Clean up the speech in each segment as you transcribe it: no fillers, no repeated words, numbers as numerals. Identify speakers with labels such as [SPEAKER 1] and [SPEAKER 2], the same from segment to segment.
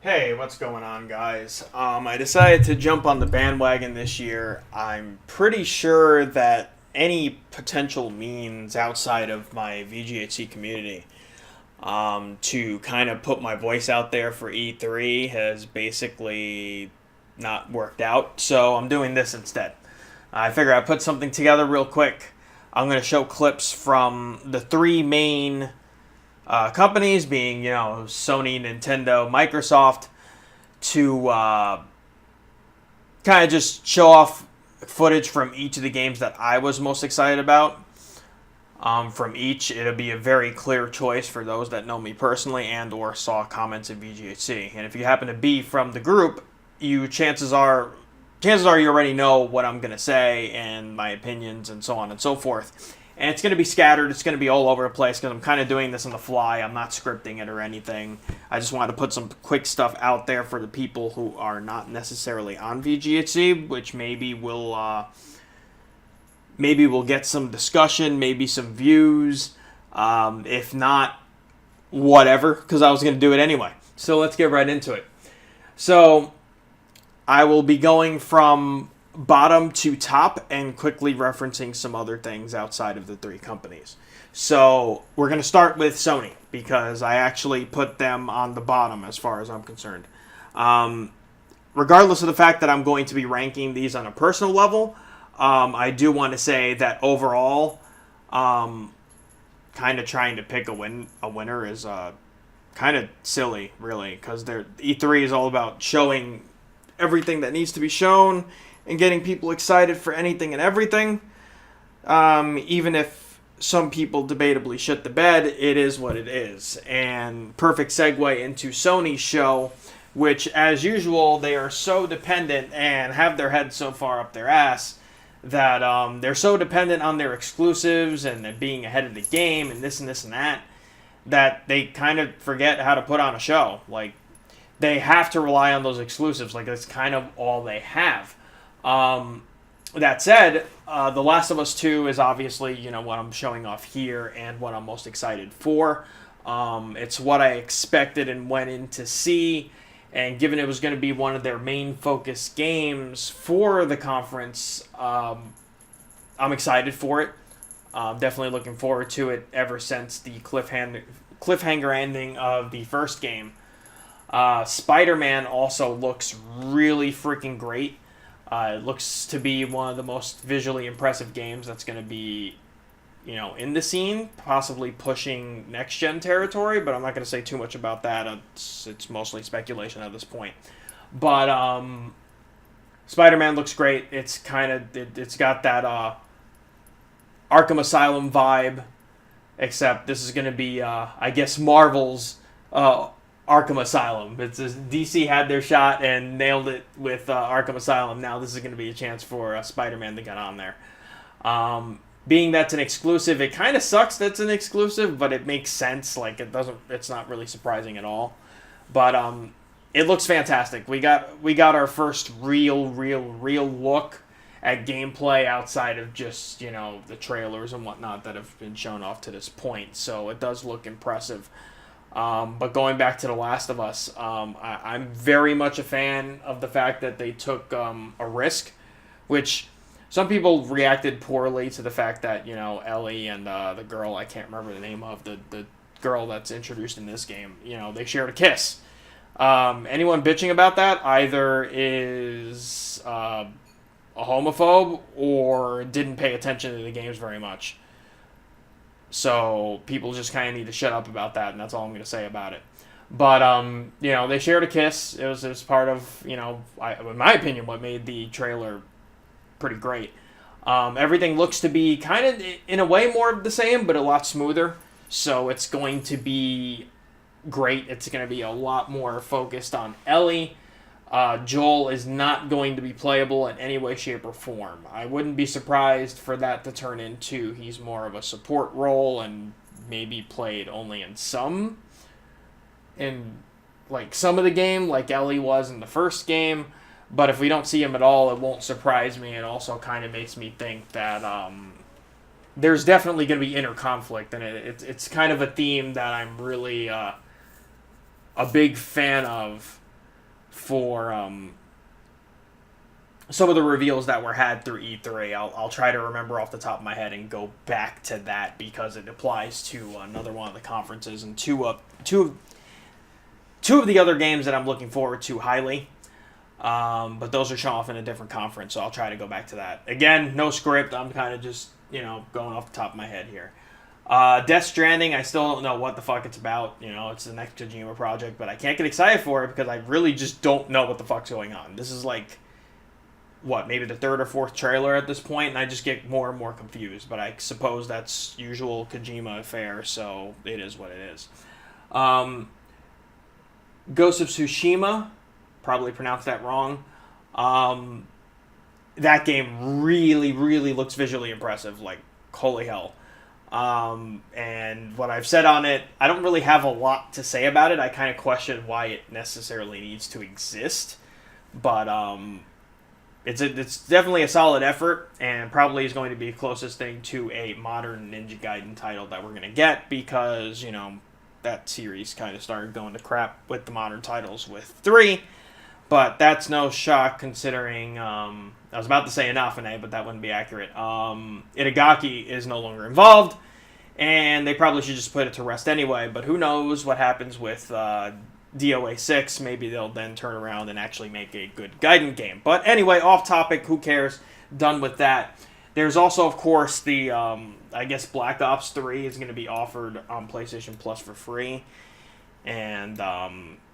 [SPEAKER 1] Hey, what's going on, guys? I decided to jump on the bandwagon this year. I'm pretty sure that any potential means outside of my VGHC community to kind of put my voice out there for E3 has basically not worked out. So I'm doing this instead. I figure I put something together real quick. I'm going to show clips from the three main companies, being Sony, Nintendo, Microsoft, to kind of just show off footage from each of the games that I was most excited about. From each, it'll be a very clear choice for those that know me personally and or saw comments in VGHC. And if you happen to be from the group, chances are you already know what I'm gonna say and my opinions and so on and so forth. And it's going to be scattered. It's going to be all over the place because I'm kind of doing this on the fly. I'm not scripting it or anything. I just wanted to put some quick stuff out there for the people who are not necessarily on VGHC, which maybe we'll get some discussion, maybe some views. If not, whatever, because I was going to do it anyway. So let's get right into it. So I will be going from bottom to top and quickly referencing some other things outside of the three companies. So we're going to start with Sony because I actually put them on the bottom as far as I'm concerned. Regardless of the fact that I'm going to be ranking these on a personal level, I do want to say that overall, kind of trying to pick a winner is kind of silly, really, because E3 is all about showing everything that needs to be shown and getting people excited for anything and everything. Even if some people debatably shit the bed, it is what it is. And perfect segue into Sony's show, which, as usual, they are so dependent and have their head so far up their ass that they're so dependent on their exclusives and being ahead of the game and this and this and that they kind of forget how to put on a show. Like, they have to rely on those exclusives. Like, that's kind of all they have. That said, The Last of Us 2 is obviously, what I'm showing off here and what I'm most excited for. It's what I expected and went in to see, and given it was going to be one of their main focus games for the conference, I'm excited for it. Definitely looking forward to it ever since the cliffhanger ending of the first game. Spider-Man also looks really freaking great. It looks to be one of the most visually impressive games that's going to be, in the scene, possibly pushing next-gen territory, but I'm not going to say too much about that. It's mostly speculation at this point. But Spider-Man looks great. It's got that Arkham Asylum vibe, except this is going to be, I guess, Marvel's Arkham Asylum. DC had their shot and nailed it with Arkham Asylum. Now this is going to be a chance for Spider-Man to get on there. Being that's an exclusive, it kind of sucks that's an exclusive, but it makes sense. Like, it's not really surprising at all. But it looks fantastic. We got our first real look at gameplay outside of just, the trailers and whatnot that have been shown off to this point. So it does look impressive. But going back to The Last of Us, I'm very much a fan of the fact that they took a risk, which some people reacted poorly to the fact that, Ellie and the girl, I can't remember the name of, the girl that's introduced in this game, they shared a kiss. Anyone bitching about that either is a homophobe or didn't pay attention to the games very much. So people just kind of need to shut up about that, and that's all I'm going to say about it. But, they shared a kiss. It was part of, in my opinion, what made the trailer pretty great. Everything looks to be kind of, in a way, more of the same, but a lot smoother. So it's going to be great. It's going to be a lot more focused on Ellie. Joel is not going to be playable in any way, shape, or form. I wouldn't be surprised for that to turn into he's more of a support role and maybe played only in some of the game, like Ellie was in the first game. But if we don't see him at all, it won't surprise me. It also kind of makes me think that there's definitely going to be inner conflict, and it's kind of a theme that I'm really a big fan of for some of the reveals that were had through E3. I'll try to remember off the top of my head and go back to that because it applies to another one of the conferences and two of the other games that I'm looking forward to highly. But those are shown off in a different conference, so I'll try to go back to that. Again, no script. I'm kind of just, going off the top of my head here. Death Stranding, I still don't know what the fuck it's about. It's the next Kojima project, but I can't get excited for it because I really just don't know what the fuck's going on. This is like, maybe the third or fourth trailer at this point, and I just get more and more confused. But I suppose that's usual Kojima affair, so it is what it is. Ghost of Tsushima, probably pronounced that wrong. That game really, really looks visually impressive. Like, holy hell. And what I've said on it, I don't really have a lot to say about it. I kind of question why it necessarily needs to exist. But it's definitely a solid effort, and probably is going to be the closest thing to a modern Ninja Gaiden title that we're going to get because, that series kind of started going to crap with the modern titles with 3. But that's no shock considering, I was about to say Inafune, but that wouldn't be accurate. Itagaki is no longer involved, and they probably should just put it to rest anyway. But who knows what happens with DOA 6. Maybe they'll then turn around and actually make a good Gaiden game. But anyway, off topic, who cares? Done with that. There's also, of course, the, I guess Black Ops 3 is going to be offered on PlayStation Plus for free. And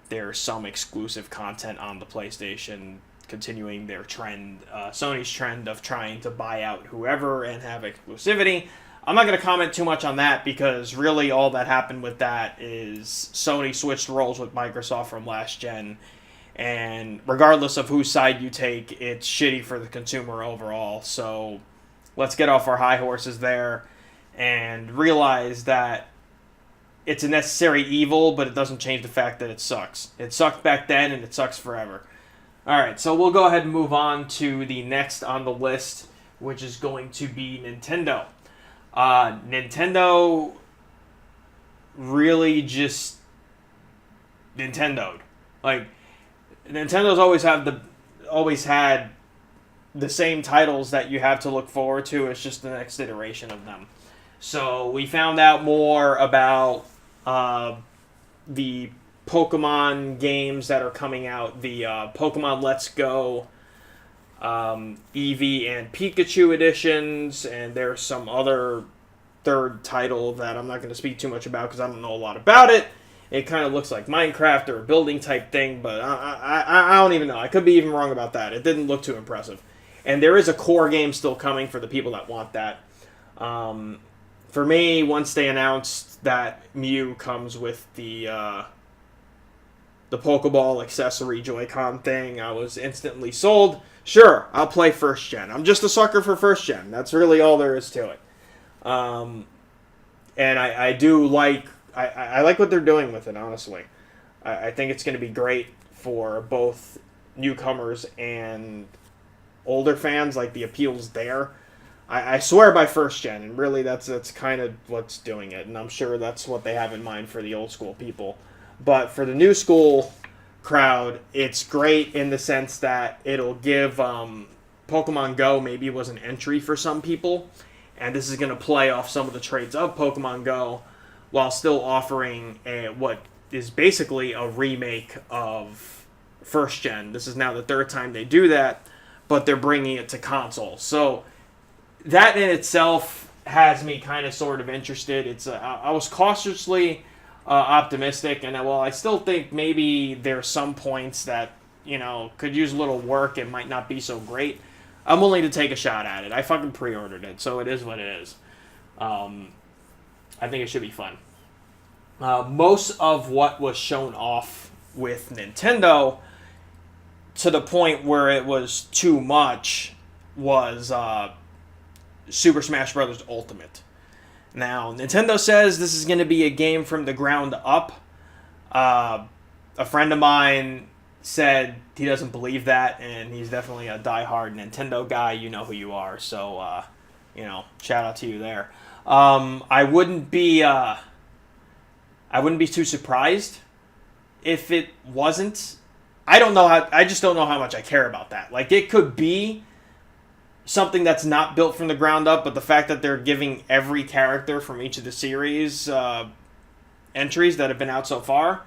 [SPEAKER 1] there's some exclusive content on the PlayStation, continuing their trend, Sony's trend of trying to buy out whoever and have exclusivity. I'm not going to comment too much on that because really all that happened with that is Sony switched roles with Microsoft from last gen. And regardless of whose side you take, it's shitty for the consumer overall. So let's get off our high horses there and realize that it's a necessary evil, but it doesn't change the fact that it sucks. It sucked back then, and it sucks forever. Alright, so we'll go ahead and move on to the next on the list, which is going to be Nintendo. Nintendo really just Nintendo'd. Like, Nintendo's always had the same titles that you have to look forward to. It's just the next iteration of them. So we found out more about the Pokemon games that are coming out. The Pokemon Let's Go Eevee and Pikachu editions, and there's some other third title that I'm not going to speak too much about because I don't know a lot about it. It kind of looks like Minecraft or a building type thing, but I don't even know. I could be even wrong about that. It didn't look too impressive. And there is a core game still coming for the people that want that. For me, once they announced that Mew comes with the Pokeball accessory Joy-Con thing, I was instantly sold. Sure, I'll play first gen. I'm just a sucker for first gen. That's really all there is to it. And I do like I like what they're doing with it, honestly. I think it's going to be great for both newcomers and older fans. Like, the appeal's there. I swear by first gen, and really that's kind of what's doing it, and I'm sure that's what they have in mind for the old school people. But for the new school crowd, it's great in the sense that it'll give Pokemon Go maybe was an entry for some people, and this is going to play off some of the traits of Pokemon Go while still offering what is basically a remake of first gen. This is now the third time they do that, but they're bringing it to console. So that in itself has me kind of sort of interested. I was cautiously optimistic, and while I still think maybe there's some points that could use a little work and might not be so great, I'm willing to take a shot at it. I fucking pre-ordered it, so it is what it is. I think it should be fun. Most of what was shown off with Nintendo, to the point where it was too much, was Super Smash Bros. Ultimate. Now, Nintendo says this is going to be a game from the ground up. A friend of mine said he doesn't believe that, and he's definitely a diehard Nintendo guy. You know who you are, so, shout out to you there. I wouldn't be too surprised if it wasn't I just don't know how much I care about that. Like, it could be something that's not built from the ground up, but the fact that they're giving every character from each of the series entries that have been out so far,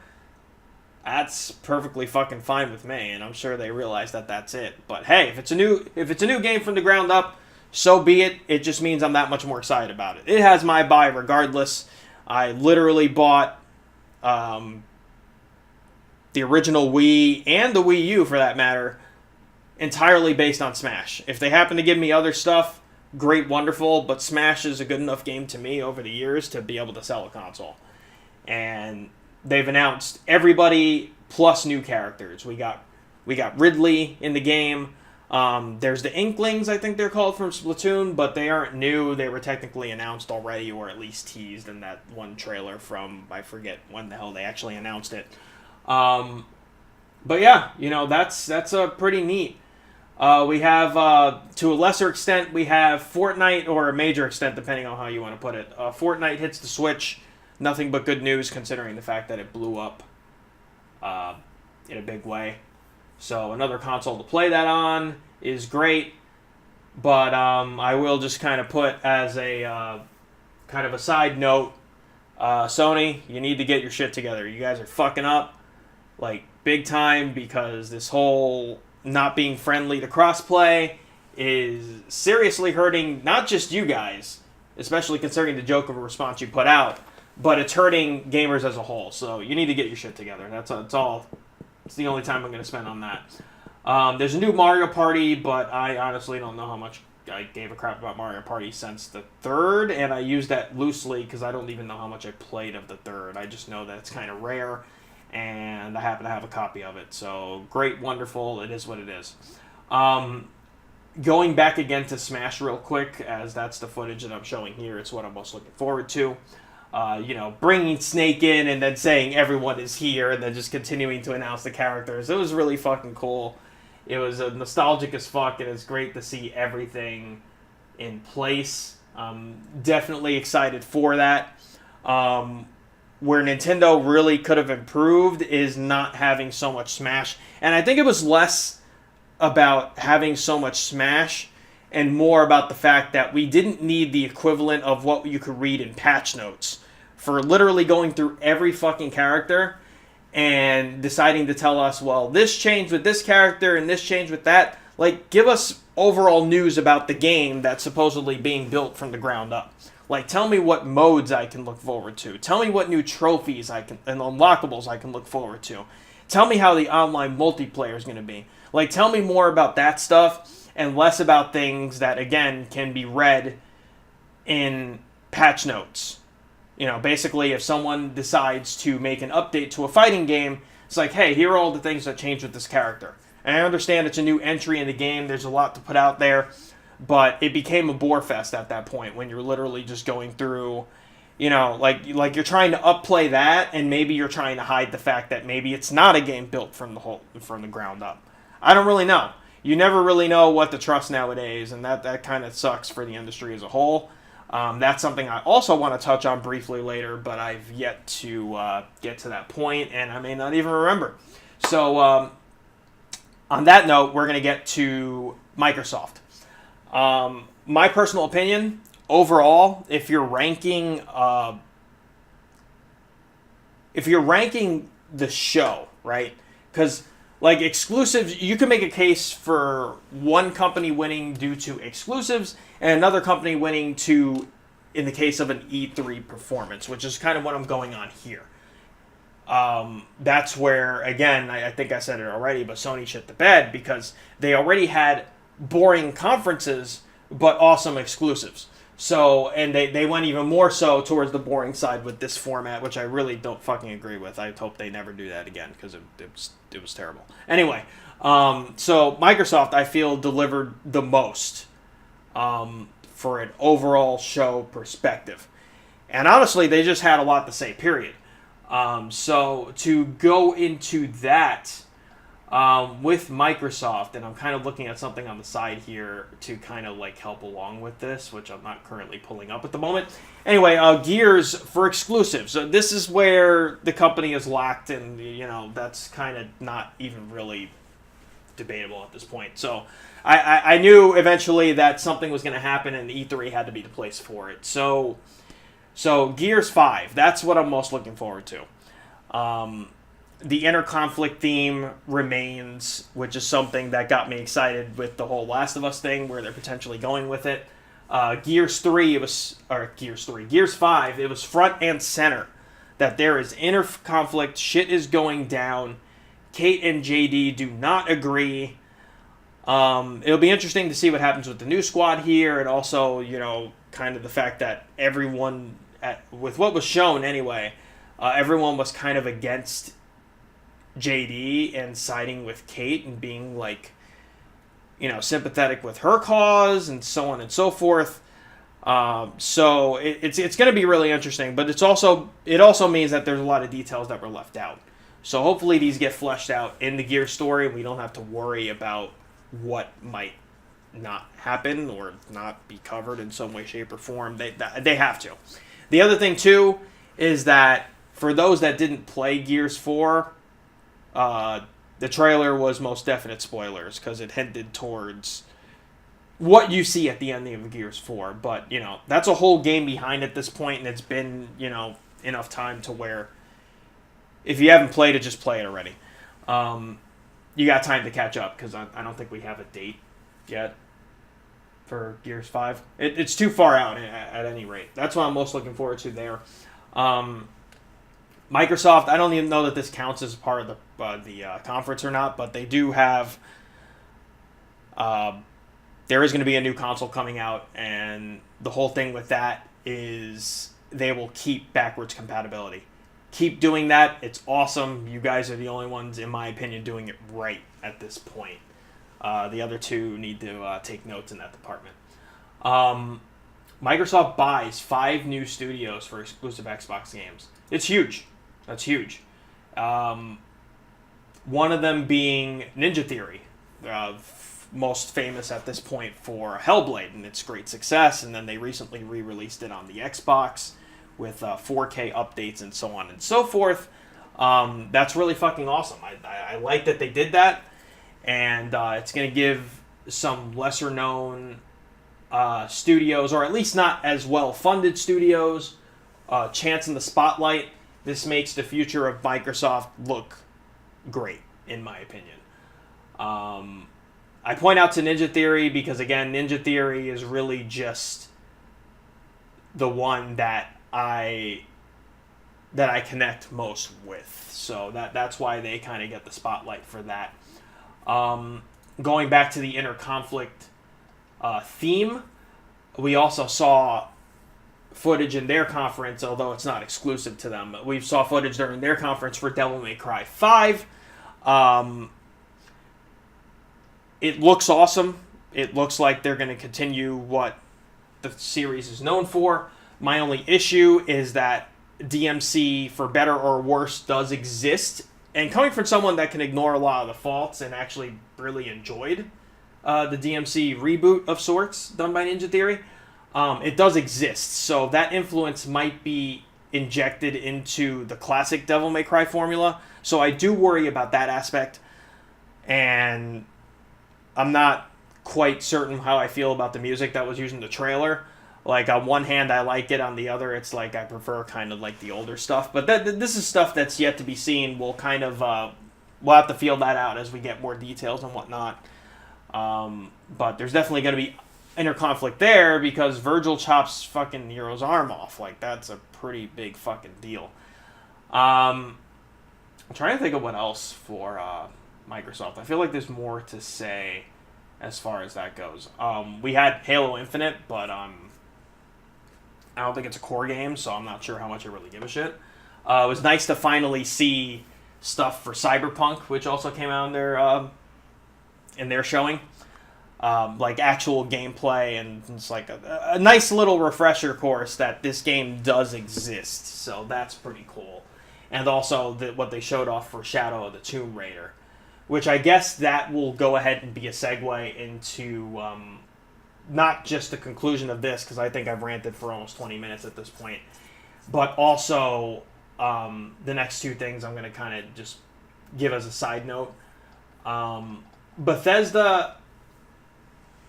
[SPEAKER 1] that's perfectly fucking fine with me, and I'm sure they realize that that's it. But hey, if it's a new game from the ground up, so be it. It just means I'm that much more excited about it. It has my buy regardless. I literally bought the original Wii and the Wii U, for that matter, entirely based on Smash. If they happen to give me other stuff, great, wonderful, but Smash is a good enough game to me over the years to be able to sell a console. And they've announced everybody plus new characters. We got Ridley in the game. There's the Inklings, I think they're called, from Splatoon, but they aren't new. They were technically announced already, or at least teased in that one trailer from, I forget when the hell they actually announced it. But yeah, that's a pretty neat. We have, to a lesser extent, we have Fortnite, or a major extent, depending on how you want to put it. Fortnite hits the Switch. Nothing but good news, considering the fact that it blew up in a big way. So another console to play that on is great. But I will just kind of put as a kind of a side note, Sony, you need to get your shit together. You guys are fucking up, like, big time, because this whole not being friendly to crossplay is seriously hurting not just you guys, especially considering the joke of a response you put out, but it's hurting gamers as a whole. So you need to get your shit together. That's all. It's the only time I'm going to spend on that. There's a new Mario Party, but I honestly don't know how much I gave a crap about Mario Party since the third, and I use that loosely because I don't even know how much I played of the third. I just know that it's kind of rare, and I happen to have a copy of it. So great, wonderful, it is what it is. Going back again to Smash real quick, as that's the footage that I'm showing here. It's what I'm most looking forward to. Bringing Snake in and then saying everyone is here and then just continuing to announce the characters. It was really fucking cool. It was nostalgic as fuck, and it's great to see everything in place. Definitely excited for that. Where Nintendo really could have improved is not having so much Smash. And I think it was less about having so much Smash and more about the fact that we didn't need the equivalent of what you could read in patch notes for literally going through every fucking character and deciding to tell us, well, this changed with this character and this changed with that. Like, give us overall news about the game that's supposedly being built from the ground up. Like, tell me what modes I can look forward to. Tell me what new trophies and unlockables I can look forward to. Tell me how the online multiplayer is going to be. Like, tell me more about that stuff and less about things that, again, can be read in patch notes. Basically, if someone decides to make an update to a fighting game, it's like, hey, here are all the things that changed with this character. And I understand it's a new entry in the game. There's a lot to put out there. But it became a bore fest at that point when you're literally just going through, like you're trying to upplay that, and maybe you're trying to hide the fact that maybe it's not a game built from the ground up. I don't really know. You never really know what to trust nowadays, and that kind of sucks for the industry as a whole. That's something I also want to touch on briefly later, but I've yet to get to that point, and I may not even remember. So, on that note, we're going to get to Microsoft. My personal opinion, overall, if you're ranking the show, right? Because, like, exclusives, you can make a case for one company winning due to exclusives and another company winning in the case of an E3 performance, which is kind of what I'm going on here. That's where, again, I think I said it already, but Sony shit the bed because they already had boring conferences but awesome exclusives. So, and they went even more so towards the boring side with this format, which I really don't fucking agree with. I hope they never do that again because it was terrible. Anyway, so Microsoft, I feel, delivered the most for an overall show perspective. And honestly, they just had a lot to say, period. So to go into that, with Microsoft, and I'm kind of looking at something on the side here to kind of like help along with this, which I'm not currently pulling up at the moment. Anyway, Gears for exclusives. So this is where the company is lacked, and that's kind of not even really debatable at this point. So I knew eventually that something was going to happen, and E3 had to be the place for it. So Gears 5, that's what I'm most looking forward to. The inter-conflict theme remains, which is something that got me excited with the whole Last of Us thing, where they're potentially going with it. Gears 5, it was front and center that there is inter-conflict, shit is going down. Kate and JD do not agree. It'll be interesting to see what happens with the new squad here, and also, kind of the fact that everyone, with what was shown anyway, everyone was kind of against JD and siding with Kate and being like, sympathetic with her cause and so on and so forth. So it's going to be really interesting, but it also means that there's a lot of details that were left out. So hopefully these get fleshed out in the Gear story, and we don't have to worry about what might not happen or not be covered in some way, shape, or form. They have to. The other thing too is that for those that didn't play Gears 4, the trailer was most definite spoilers because it hinted towards what you see at the ending of Gears 4. But, that's a whole game behind at this point, and it's been, enough time to where if you haven't played it, just play it already. You got time to catch up because I don't think we have a date yet for Gears 5. It's too far out at any rate. That's what I'm most looking forward to there. Microsoft, I don't even know that this counts as part of the conference or not, but they do have. There is going to be a new console coming out, and the whole thing with that is they will keep backwards compatibility. Keep doing that. It's awesome. You guys are the only ones, in my opinion, doing it right at this point. The other two need to take notes in that department. Microsoft buys 5 new studios for exclusive Xbox games. It's huge. That's huge. One of them being Ninja Theory, most famous at this point for Hellblade and its great success, and then they recently re-released it on the Xbox with 4K updates and so on and so forth. That's really fucking awesome. I like that they did that, and it's going to give some lesser-known studios, or at least not as well-funded studios, a chance in the spotlight. This makes the future of Microsoft look great, in my opinion. I point out to Ninja Theory because, again, Ninja Theory is really just the one that I connect most with. So that's why they kind of get the spotlight for that. Going back to the inter-conflict theme, we also saw footage in their conference, although it's not exclusive to them. We saw footage during their conference for Devil May Cry 5. It looks awesome. It looks like they're going to continue what the series is known for. My only issue is that DMC, for better or worse, does exist. And coming from someone that can ignore a lot of the faults and actually really enjoyed the DMC reboot of sorts done by Ninja Theory, it does exist. So that influence might be injected into the classic Devil May Cry formula. So I do worry about that aspect. And I'm not quite certain how I feel about the music that was used in the trailer. Like, on one hand, I like it. On the other, it's like I prefer kind of like the older stuff. But this is stuff that's yet to be seen. We'll kind of we'll have to feel that out as we get more details and whatnot. But there's definitely going to be inter-conflict there because Virgil chops fucking Nero's arm off. Like, that's a pretty big fucking deal. I'm trying to think of what else for Microsoft. I feel like there's more to say as far as that goes. We had Halo Infinite, but I don't think it's a core game, so I'm not sure how much I really give a shit. It was nice to finally see stuff for Cyberpunk, which also came out in their showing. Like actual gameplay, and it's like a nice little refresher course that this game does exist, so that's pretty cool. And also what they showed off for Shadow of the Tomb Raider, which I guess that will go ahead and be a segue into not just the conclusion of this, because I think I've ranted for almost 20 minutes at this point, but also the next two things I'm going to kind of just give as a side note. Bethesda,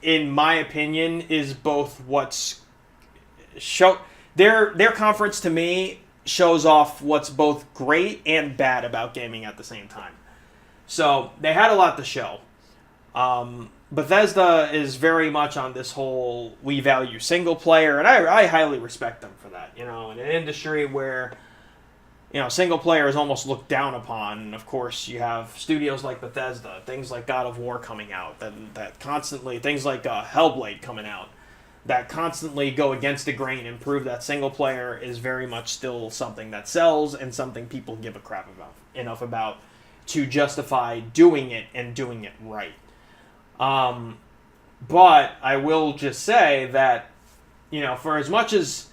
[SPEAKER 1] in my opinion, is both what's their conference to me shows off what's both great and bad about gaming at the same time. So they had a lot to show. Bethesda is very much on this whole we value single player, and I highly respect them for that. In an industry where single player is almost looked down upon, and of course you have studios like Bethesda, things like God of War coming out, that constantly, things like Hellblade coming out, that constantly go against the grain and prove that single player is very much still something that sells and something people give a crap enough about to justify doing it and doing it right. But I will just say that, for as much as,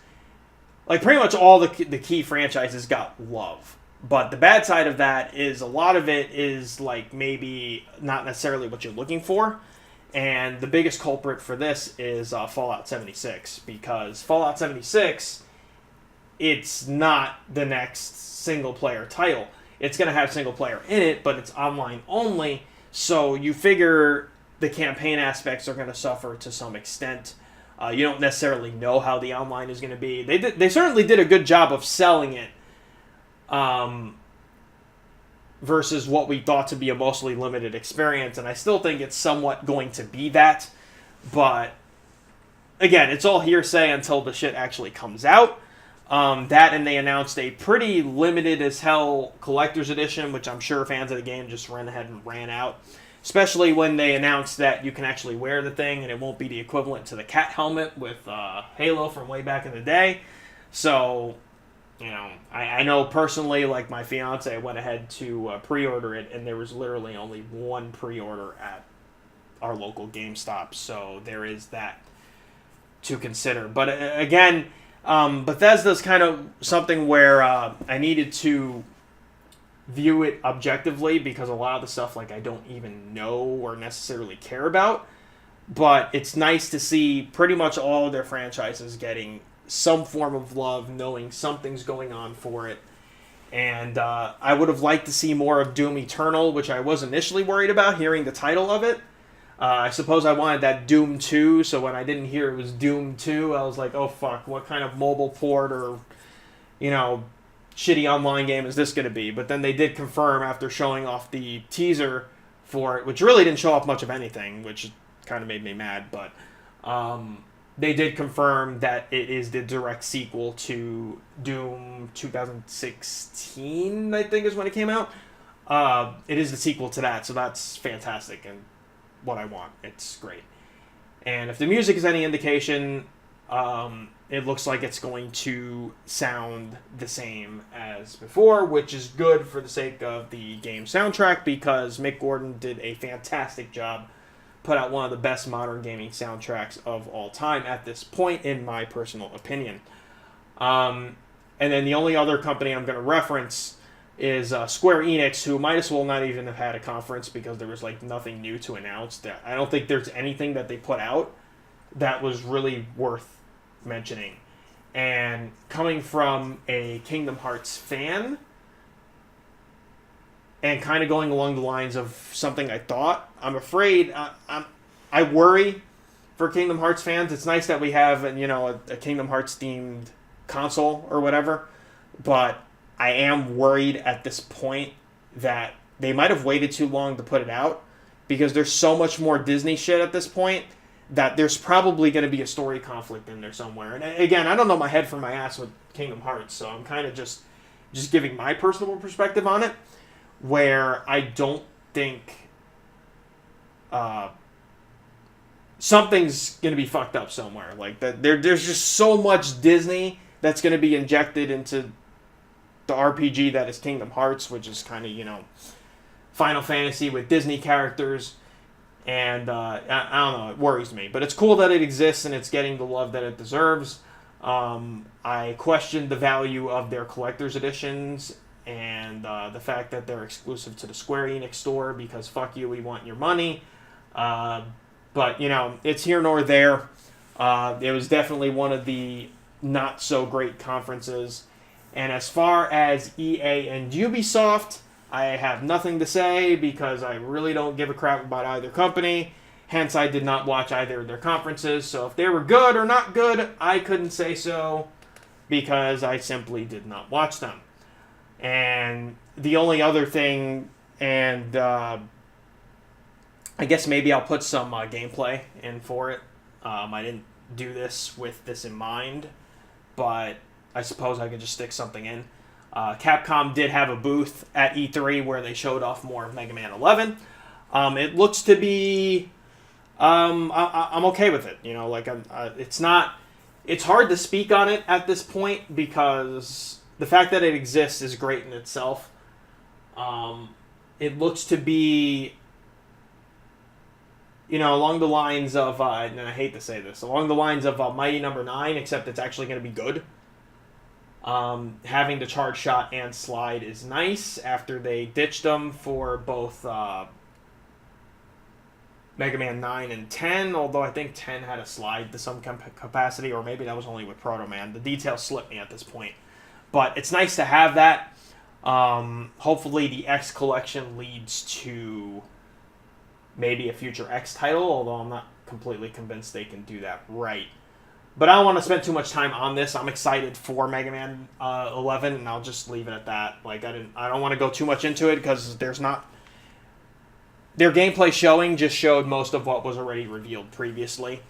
[SPEAKER 1] pretty much all the key franchises got love. But the bad side of that is a lot of it is, maybe not necessarily what you're looking for. And the biggest culprit for this is Fallout 76. Because Fallout 76, it's not the next single-player title. It's going to have single-player in it, but it's online only. So you figure the campaign aspects are going to suffer to some extent. You don't necessarily know how the online is going to be. They certainly did a good job of selling it versus what we thought to be a mostly limited experience, and I still think it's somewhat going to be that. But, again, it's all hearsay until the shit actually comes out. That, and they announced a pretty limited as hell collector's edition, which I'm sure fans of the game just ran ahead and ran out. Especially when they announced that you can actually wear the thing and it won't be the equivalent to the cat helmet with Halo from way back in the day. So, I know personally, my fiance went ahead to pre-order it, and there was literally only one pre-order at our local GameStop. So there is that to consider. But again, Bethesda's kind of something where I needed to view it objectively, because a lot of the stuff I don't even know or necessarily care about, but it's nice to see pretty much all of their franchises getting some form of love, knowing something's going on for it. And I would have liked to see more of Doom Eternal, which I was initially worried about hearing the title of it. I suppose I wanted that Doom 2, so when I didn't hear it was Doom 2, I was like, oh fuck, what kind of mobile port or shitty online game is this going to be? But then they did confirm after showing off the teaser for it, which really didn't show off much of anything, which kind of made me mad, but they did confirm that it is the direct sequel to Doom 2016, I think is when it came out. It is the sequel to that, so that's fantastic and what I want. It's great. And if the music is any indication, it looks like it's going to sound the same as before, which is good for the sake of the game soundtrack, because Mick Gordon did a fantastic job, put out one of the best modern gaming soundtracks of all time at this point, in my personal opinion. And then the only other company I'm going to reference is Square Enix, who might as well not even have had a conference, because there was nothing new to announce. I don't think there's anything that they put out that was really worth mentioning. And coming from a Kingdom Hearts fan, and kind of going along the lines of something I thought, I'm afraid, I worry for Kingdom Hearts fans. It's nice that we have a Kingdom Hearts themed console or whatever, but I am worried at this point that they might have waited too long to put it out, because there's so much more Disney shit at this point that there's probably going to be a story conflict in there somewhere. And again, I don't know my head from my ass with Kingdom Hearts, so I'm kind of just giving my personal perspective on it, where I don't think something's going to be fucked up somewhere. There's just so much Disney that's going to be injected into the RPG that is Kingdom Hearts, which is kind of, Final Fantasy with Disney characters. And I don't know, it worries me. But it's cool that it exists and it's getting the love that it deserves. I questioned the value of their collector's editions and the fact that they're exclusive to the Square Enix store because fuck you, we want your money. But, you know, it's here nor there. It was definitely one of the not so great conferences. And as far as EA and Ubisoft, I have nothing to say because I really don't give a crap about either company. Hence, I did not watch either of their conferences. So if they were good or not good, I couldn't say so because I simply did not watch them. And the only other thing, and I guess maybe I'll put some gameplay in for it. I didn't do this with this in mind, but I suppose I could just stick something in. Capcom did have a booth at E3 where they showed off more of Mega Man 11. It looks to be... I'm okay with it. You know, like, it's not... It's hard to speak on it at this point because the fact that it exists is great in itself. It looks to be... You know, along the lines of... and I hate to say this. Along the lines of Mighty Number 9, except it's actually going to be good. Having the charge shot and slide is nice after they ditched them for both Mega Man 9 and 10, although I think 10 had a slide to some capacity, or maybe that was only with Proto Man. The details slip me at this point. But it's nice to have that. Hopefully the X collection leads to maybe a future X title, although I'm not completely convinced they can do that right. But I don't want to spend too much time on this. I'm excited for Mega Man 11, and I'll just leave it at that. Like, I don't want to go too much into it because there's not... Their gameplay showing just showed most of what was already revealed previously.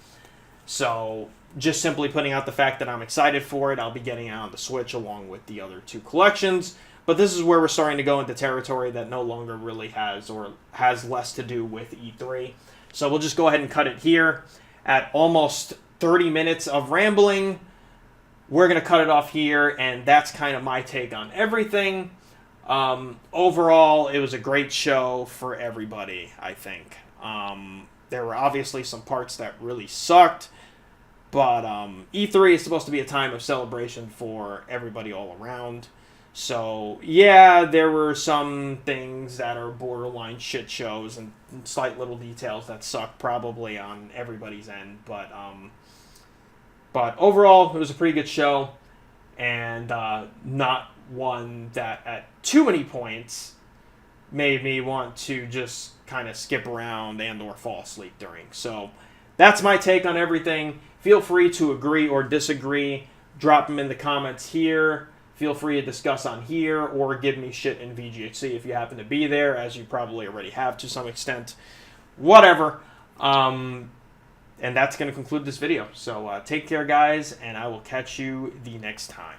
[SPEAKER 1] So, just simply putting out the fact that I'm excited for it. I'll be getting it on the Switch along with the other two collections. But this is where we're starting to go into territory that no longer really has, or has less to do with E3. So we'll just go ahead and cut it here at almost 30 minutes of rambling. We're going to cut it off here, and that's kind of my take on everything. Overall, it was a great show for everybody, I think. There were obviously some parts that really sucked, but E3 is supposed to be a time of celebration for everybody all around. So, yeah, there were some things that are borderline shit shows and slight little details that suck probably on everybody's end, but overall, it was a pretty good show, and not one that at too many points made me want to just kind of skip around and or fall asleep during. So that's my take on everything. Feel free to agree or disagree. Drop them in the comments here. Feel free to discuss on here or give me shit in VGHC if you happen to be there, as you probably already have to some extent. Whatever. And that's going to conclude this video. So take care, guys, and I will catch you the next time.